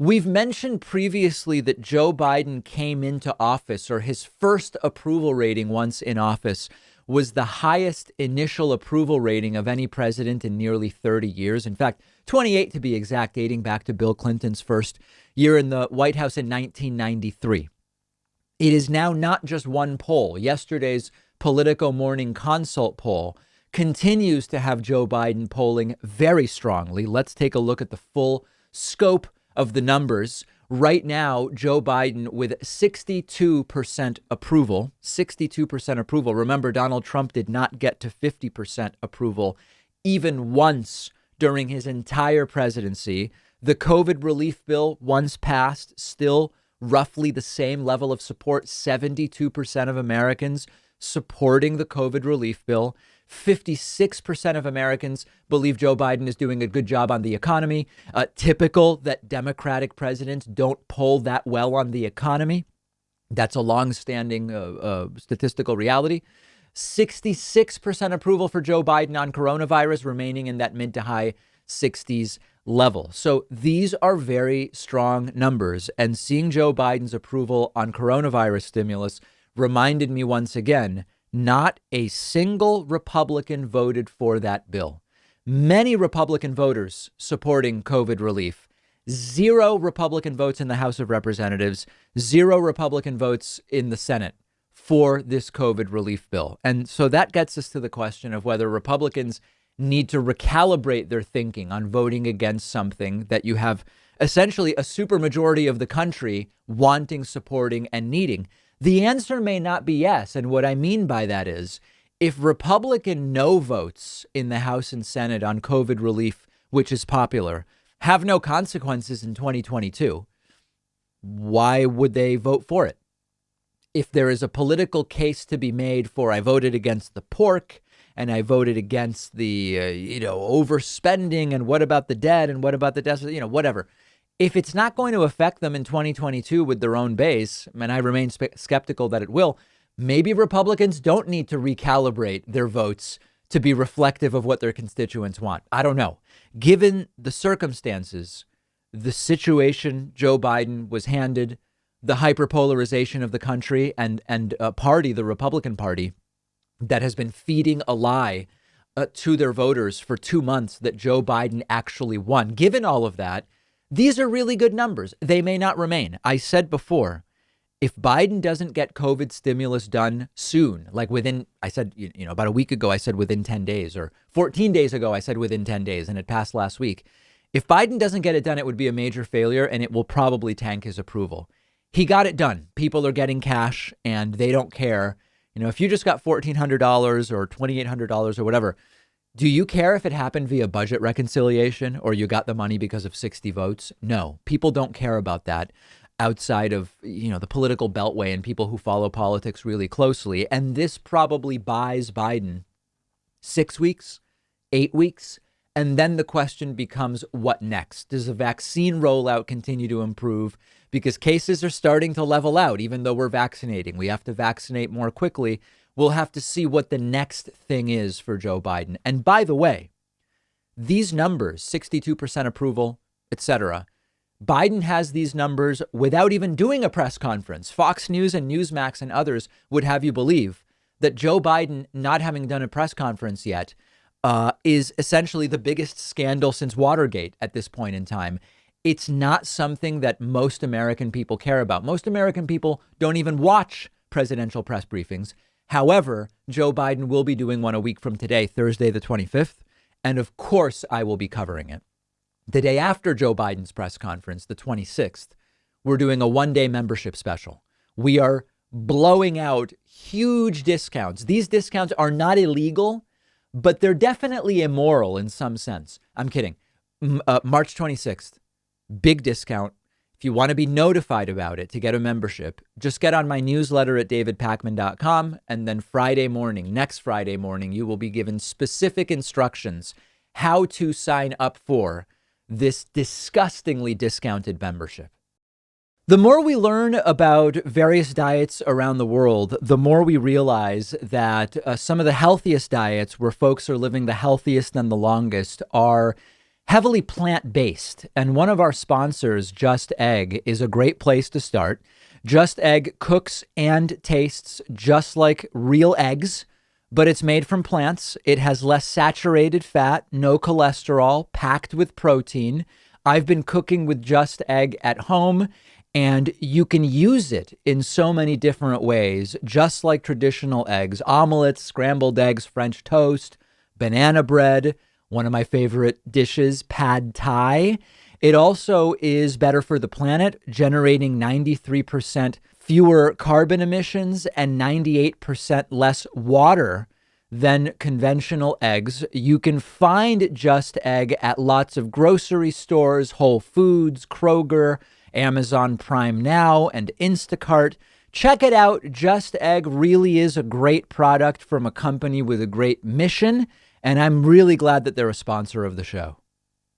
We've mentioned previously that Joe Biden came into office, or his first approval rating once in office was the highest initial approval rating of any president in nearly 30 years. In fact, 28 to be exact, dating back to Bill Clinton's first year in the White House in 1993. It is now not just one poll. Yesterday's Politico Morning Consult poll continues to have Joe Biden polling very strongly. Let's take a look at the full scope of the numbers. Right now, Joe Biden with 62% approval, 62% approval. Remember, Donald Trump did not get to 50% approval even once during his entire presidency. The COVID relief bill, once passed, still roughly the same level of support, 72% of Americans supporting the COVID relief bill. 56% of Americans believe Joe Biden is doing a good job on the economy. Typical that Democratic presidents don't poll that well on the economy. That's a longstanding statistical reality. 66% approval for Joe Biden on coronavirus, remaining in that mid to high 60s level. So these are very strong numbers. And seeing Joe Biden's approval on coronavirus stimulus reminded me once again, not a single Republican voted for that bill. Many Republican voters supporting COVID relief. 0 Republican votes in the House of Representatives, 0 Republican votes in the Senate for this COVID relief bill. And so that gets us to the question of whether Republicans need to recalibrate their thinking on voting against something that you have essentially a supermajority of the country wanting, supporting, and needing. The answer may not be yes. And what I mean by that is if Republican no votes in the House and Senate on COVID relief, which is popular, have no consequences in 2022, why would they vote for it? If there is a political case to be made for I voted against the pork and I voted against the, overspending and what about the debt and what about the debt, whatever. If it's not going to affect them in 2022 with their own base, and I remain skeptical that it will, maybe Republicans don't need to recalibrate their votes to be reflective of what their constituents want. I don't know. Given the circumstances, the situation Joe Biden was handed, the hyperpolarization of the country and a party, the Republican Party, that has been feeding a lie to their voters for 2 months that Joe Biden actually won. Given all of that, these are really good numbers. They may not remain. I said before, if Biden doesn't get COVID stimulus done soon, like within, I said, about a week ago, I said within 10 days or 14 days ago, I said within 10 days and it passed last week. If Biden doesn't get it done, it would be a major failure and it will probably tank his approval. He got it done. People are getting cash and they don't care. If you just got $1,400 or $2,800 or whatever, do you care if it happened via budget reconciliation or you got the money because of 60 votes? No, people don't care about that outside of, the political beltway and people who follow politics really closely. And this probably buys Biden 6 weeks, 8 weeks. And then the question becomes, what next? Does the vaccine rollout continue to improve? Because cases are starting to level out, even though we're vaccinating. We have to vaccinate more quickly. We'll have to see what the next thing is for Joe Biden. And by the way, these numbers, 62% approval, etc., Biden has these numbers without even doing a press conference. Fox News and Newsmax and others would have you believe that Joe Biden not having done a press conference yet is essentially the biggest scandal since Watergate at this point in time. It's not something that most American people care about. Most American people don't even watch presidential press briefings. However, Joe Biden will be doing one a week from today, Thursday, the 25th. And of course, I will be covering it. The day after Joe Biden's press conference, the 26th, we're doing a one-day membership special. We are blowing out huge discounts. These discounts are not illegal, but they're definitely immoral in some sense. I'm kidding. March 26th, big discount. If you want to be notified about it to get a membership, just get on my newsletter at davidpakman.com. And then next Friday morning, you will be given specific instructions how to sign up for this disgustingly discounted membership. The more we learn about various diets around the world, the more we realize that some of the healthiest diets where folks are living the healthiest and the longest are heavily plant-based. And one of our sponsors, Just Egg, is a great place to start. Just Egg cooks and tastes just like real eggs, but it's made from plants. It has less saturated fat, no cholesterol, packed with protein. I've been cooking with Just Egg at home, and you can use it in so many different ways, just like traditional eggs: omelets, scrambled eggs, French toast, banana bread, one of my favorite dishes, pad thai. It also is better for the planet, generating 93% fewer carbon emissions and 98% less water than conventional eggs. You can find Just Egg at lots of grocery stores, Whole Foods, Kroger, Amazon Prime Now, and Instacart. Check it out. Just Egg really is a great product from a company with a great mission, and I'm really glad that they're a sponsor of the show.